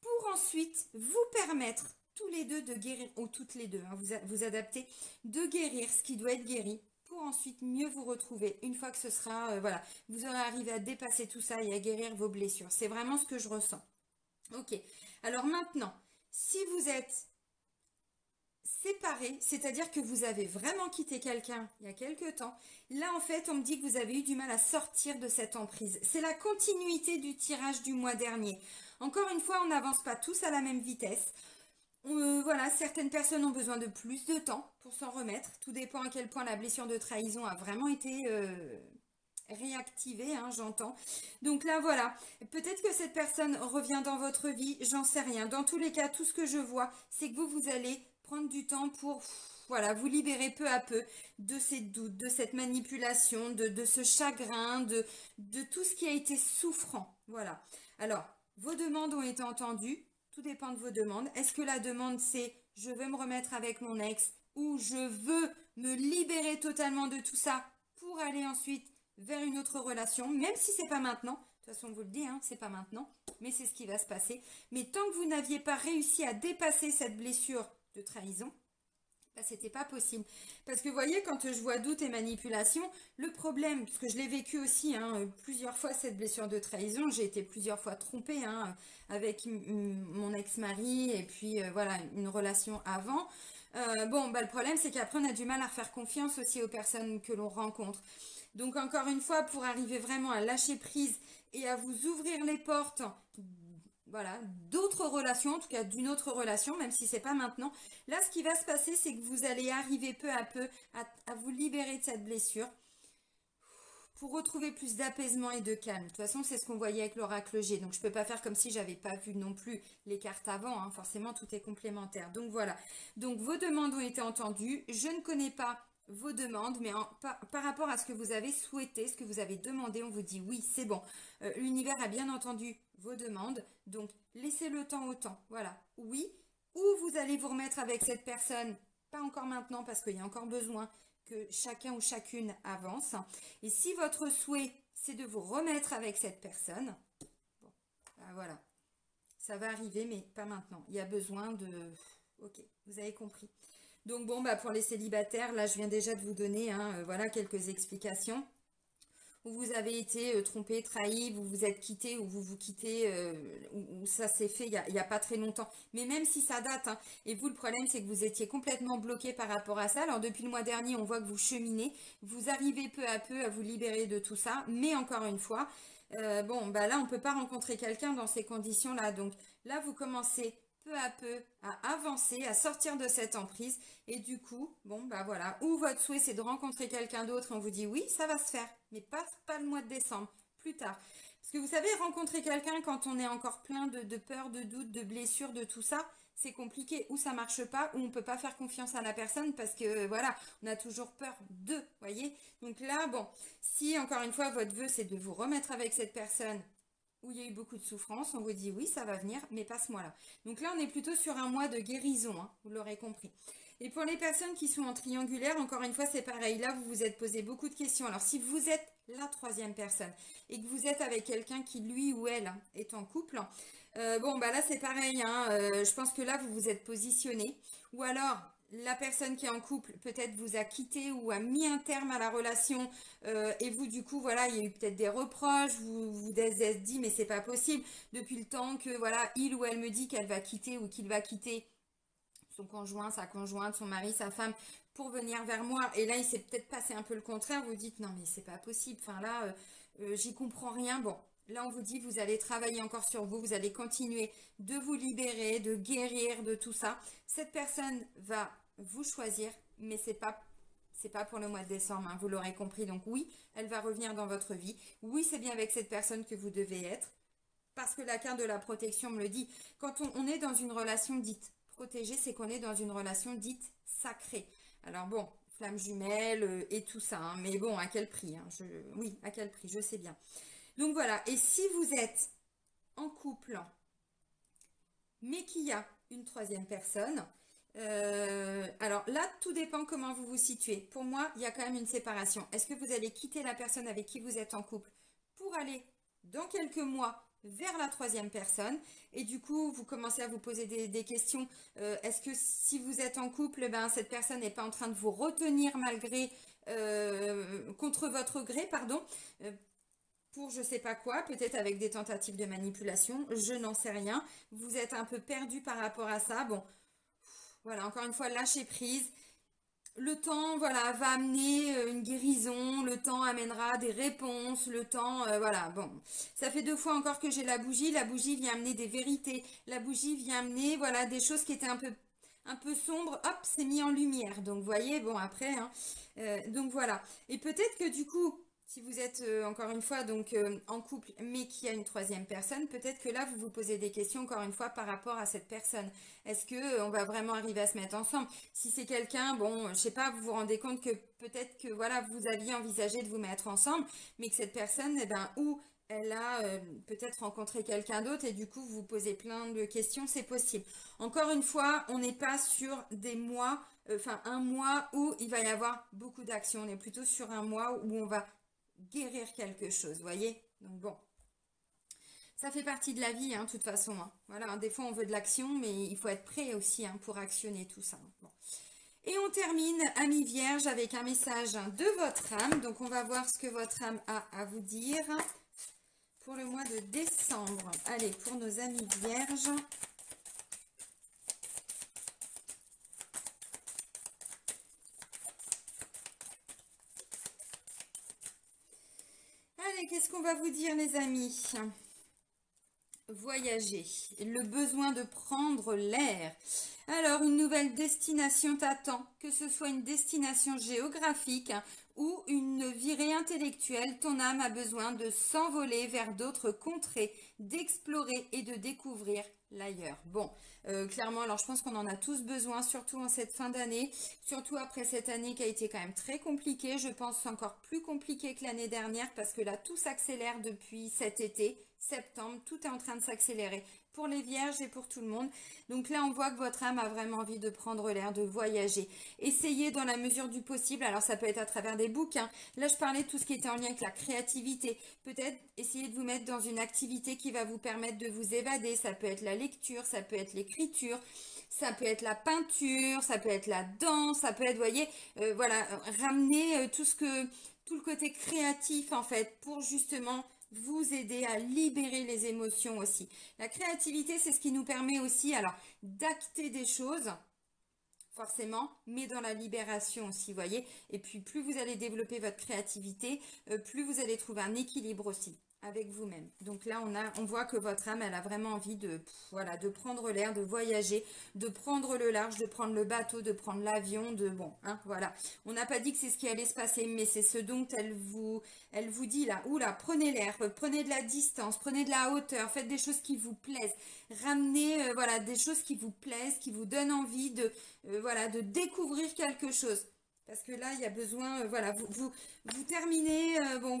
pour ensuite vous permettre tous les deux de guérir, ou toutes les deux, hein, vous adapter, de guérir ce qui doit être guéri, pour ensuite mieux vous retrouver, une fois que ce sera, voilà, vous aurez arrivé à dépasser tout ça et à guérir vos blessures. C'est vraiment ce que je ressens. Ok, alors maintenant, si vous êtes séparés, c'est-à-dire que vous avez vraiment quitté quelqu'un il y a quelque temps, là en fait on me dit que vous avez eu du mal à sortir de cette emprise. C'est la continuité du tirage du mois dernier. Encore une fois, on n'avance pas tous à la même vitesse. Voilà, certaines personnes ont besoin de plus de temps pour s'en remettre. Tout dépend à quel point la blessure de trahison a vraiment été réactivée, hein, j'entends. Donc là, voilà, peut-être que cette personne revient dans votre vie, j'en sais rien. Dans tous les cas, tout ce que je vois, c'est que vous allez prendre du temps pour, voilà, vous libérer peu à peu de ces doutes, de cette manipulation, de ce chagrin, de tout ce qui a été souffrant. Voilà. Alors, vos demandes ont été entendues. Tout dépend de vos demandes. Est-ce que la demande c'est je veux me remettre avec mon ex ou je veux me libérer totalement de tout ça pour aller ensuite vers une autre relation, même si c'est pas maintenant. De toute façon, on vous le dit, hein, c'est pas maintenant, mais c'est ce qui va se passer. Mais tant que vous n'aviez pas réussi à dépasser cette blessure de trahison, bah, c'était pas possible. Parce que vous voyez, quand je vois doute et manipulation, le problème, parce que je l'ai vécu aussi hein, plusieurs fois cette blessure de trahison, j'ai été plusieurs fois trompée hein, avec mon ex-mari et puis voilà, une relation avant. Bon, bah, le problème, c'est qu'après, on a du mal à refaire confiance aussi aux personnes que l'on rencontre. Donc, encore une fois, pour arriver vraiment à lâcher prise et à vous ouvrir les portes, voilà, d'autres relations, en tout cas d'une autre relation, même si c'est pas maintenant. Là, ce qui va se passer, c'est que vous allez arriver peu à peu à vous libérer de cette blessure pour retrouver plus d'apaisement et de calme. De toute façon, c'est ce qu'on voyait avec l'oracle G. Donc, je ne peux pas faire comme si j'avais pas vu non plus les cartes avant. Hein. Forcément, tout est complémentaire. Donc, voilà. Donc, vos demandes ont été entendues. Je ne connais pas vos demandes, mais par rapport à ce que vous avez souhaité, ce que vous avez demandé, on vous dit oui, c'est bon. L'univers a bien entendu vos demandes. Donc, laissez le temps au temps. Voilà. Oui. Ou vous allez vous remettre avec cette personne. Pas encore maintenant parce qu'il y a encore besoin que chacun ou chacune avance. Et si votre souhait, c'est de vous remettre avec cette personne, bon, ben voilà, ça va arriver, mais pas maintenant. Il y a besoin de... Ok, vous avez compris. Donc bon, bah pour les célibataires, là, je viens déjà de vous donner voilà, quelques explications. Où vous avez été trompé, trahi, vous vous êtes quitté ou vous vous quittez, ou ça s'est fait il y a pas très longtemps. Mais même si ça date, hein, et vous le problème c'est que vous étiez complètement bloqué par rapport à ça. Alors depuis le mois dernier, on voit que vous cheminez, vous arrivez peu à peu à vous libérer de tout ça. Mais encore une fois, bon, bah là on peut pas rencontrer quelqu'un dans ces conditions-là. Donc là vous commencez peu à peu à avancer, à sortir de cette emprise. Et du coup, bon, bah voilà, ou votre souhait c'est de rencontrer quelqu'un d'autre et on vous dit oui, ça va se faire, mais pas le mois de décembre, plus tard. Parce que vous savez, rencontrer quelqu'un quand on est encore plein de peur, de doute, de blessures, de tout ça, c'est compliqué. Ou ça marche pas, ou on peut pas faire confiance à la personne parce que voilà, on a toujours peur de, voyez. Donc là, bon, si encore une fois votre vœu c'est de vous remettre avec cette personne où il y a eu beaucoup de souffrance, on vous dit oui, ça va venir, mais pas ce mois-là. Donc là, on est plutôt sur un mois de guérison, hein, vous l'aurez compris. Et pour les personnes qui sont en triangulaire, encore une fois, c'est pareil. Là, vous vous êtes posé beaucoup de questions. Alors, si vous êtes la troisième personne et que vous êtes avec quelqu'un qui, lui ou elle, est en couple, bon, bah là, c'est pareil. Hein, je pense que là, vous vous êêtes positionné. Ou alors, la personne qui est en couple peut-être vous a quitté ou a mis un terme à la relation et vous du coup voilà il y a eu peut-être des reproches, vous êtes dit mais c'est pas possible depuis le temps que voilà il ou elle me dit qu'elle va quitter ou qu'il va quitter son conjoint, sa conjointe, son mari, sa femme pour venir vers moi et là il s'est peut-être passé un peu le contraire, vous dites non mais c'est pas possible, enfin là j'y comprends rien, bon. Là, on vous dit, vous allez travailler encore sur vous, vous allez continuer de vous libérer, de guérir de tout ça. Cette personne va vous choisir, mais c'est pas pour le mois de décembre, hein, vous l'aurez compris. Donc oui, elle va revenir dans votre vie. Oui, c'est bien avec cette personne que vous devez être, parce que la carte de la protection me le dit. Quand on est dans une relation dite protégée, c'est qu'on est dans une relation dite sacrée. Alors bon, flamme jumelle et tout ça, hein, mais bon, à quel prix hein, oui, à quel prix, je sais bien. Donc voilà, et si vous êtes en couple, mais qu'il y a une troisième personne, alors là, tout dépend comment vous vous situez. Pour moi, il y a quand même une séparation. Est-ce que vous allez quitter la personne avec qui vous êtes en couple pour aller dans quelques mois vers la troisième personne et du coup, vous commencez à vous poser des questions. Est-ce que si vous êtes en couple, ben, cette personne n'est pas en train de vous retenir malgré, contre votre gré, pardon pour je sais pas quoi, peut-être avec des tentatives de manipulation, je n'en sais rien. Vous êtes un peu perdu par rapport à ça. Bon, voilà, encore une fois, lâchez prise. Le temps, voilà, va amener une guérison, le temps amènera des réponses, le temps, voilà, bon. Ça fait 2 fois encore que j'ai la bougie vient amener des vérités, la bougie vient amener, voilà, des choses qui étaient un peu sombres, hop, c'est mis en lumière. Donc, vous voyez, bon, après, hein, donc voilà. Et peut-être que du coup, Si vous êtes, encore une fois, donc en couple, mais qu'il y a une troisième personne, peut-être que là, vous vous posez des questions, encore une fois, par rapport à cette personne. Est-ce que on va vraiment arriver à se mettre ensemble? Si c'est quelqu'un, bon, je sais pas, vous vous rendez compte que peut-être que, voilà, vous aviez envisagé de vous mettre ensemble, mais que cette personne, eh ben, ou elle a peut-être rencontré quelqu'un d'autre et du coup, vous vous posez plein de questions, c'est possible. Encore une fois, on n'est pas sur des mois, enfin, un mois où il va y avoir beaucoup d'actions. On est plutôt sur un mois où on va guérir quelque chose, voyez. Donc bon, ça fait partie de la vie, hein, de toute façon. Hein. Voilà, hein, des fois on veut de l'action, mais il faut être prêt aussi hein, pour actionner tout ça. Bon. Et on termine, amis vierges, avec un message de votre âme. Donc on va voir ce que votre âme a à vous dire pour le mois de décembre. Allez, pour nos amis vierges. Allez, qu'est-ce qu'on va vous dire, les amis? Voyager, le besoin de prendre l'air. Alors, une nouvelle destination t'attend, que ce soit une destination géographique hein, ou une virée intellectuelle. Ton âme a besoin de s'envoler vers d'autres contrées, d'explorer et de découvrir l'ailleurs. Bon, clairement, alors je pense qu'on en a tous besoin, surtout en cette fin d'année, surtout après cette année qui a été quand même très compliquée. Je pense encore plus compliquée que l'année dernière parce que là, tout s'accélère depuis cet été. Septembre, tout est en train de s'accélérer pour les vierges et pour tout le monde. Donc là, on voit que votre âme a vraiment envie de prendre l'air, de voyager. Essayez dans la mesure du possible. Alors, ça peut être à travers des bouquins. Là, je parlais de tout ce qui était en lien avec la créativité. Peut-être essayer de vous mettre dans une activité qui va vous permettre de vous évader. Ça peut être la lecture, ça peut être l'écriture, ça peut être la peinture, ça peut être la danse, ça peut être, vous voyez, voilà, ramener tout le côté créatif, en fait, pour justement vous aider à libérer les émotions aussi. La créativité, c'est ce qui nous permet aussi, alors, d'acter des choses, forcément, mais dans la libération aussi, voyez. Et puis, plus vous allez développer votre créativité, plus vous allez trouver un équilibre aussi avec vous-même. Donc là, on voit que votre âme, elle a vraiment envie de, voilà, de prendre l'air, de voyager, de prendre le large, de prendre le bateau, de prendre l'avion, de bon, hein, voilà. On n'a pas dit que c'est ce qui allait se passer, mais c'est ce dont elle vous dit là, oula, prenez l'air, prenez de la distance, prenez de la hauteur, faites des choses qui vous plaisent, ramenez, voilà, des choses qui vous plaisent, qui vous donnent envie de, voilà, de découvrir quelque chose. Parce que là, il y a besoin, voilà, vous terminez, bon,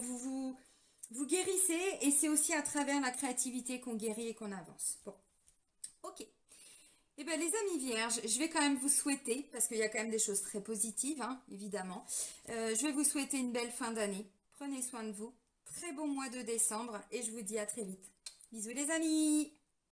vous guérissez et c'est aussi à travers la créativité qu'on guérit et qu'on avance. Bon, ok. Eh bien, les amis vierges, je vais quand même vous souhaiter, parce qu'il y a quand même des choses très positives, hein, évidemment. Je vais vous souhaiter une belle fin d'année. Prenez soin de vous. Très bon mois de décembre et je vous dis à très vite. Bisous les amis!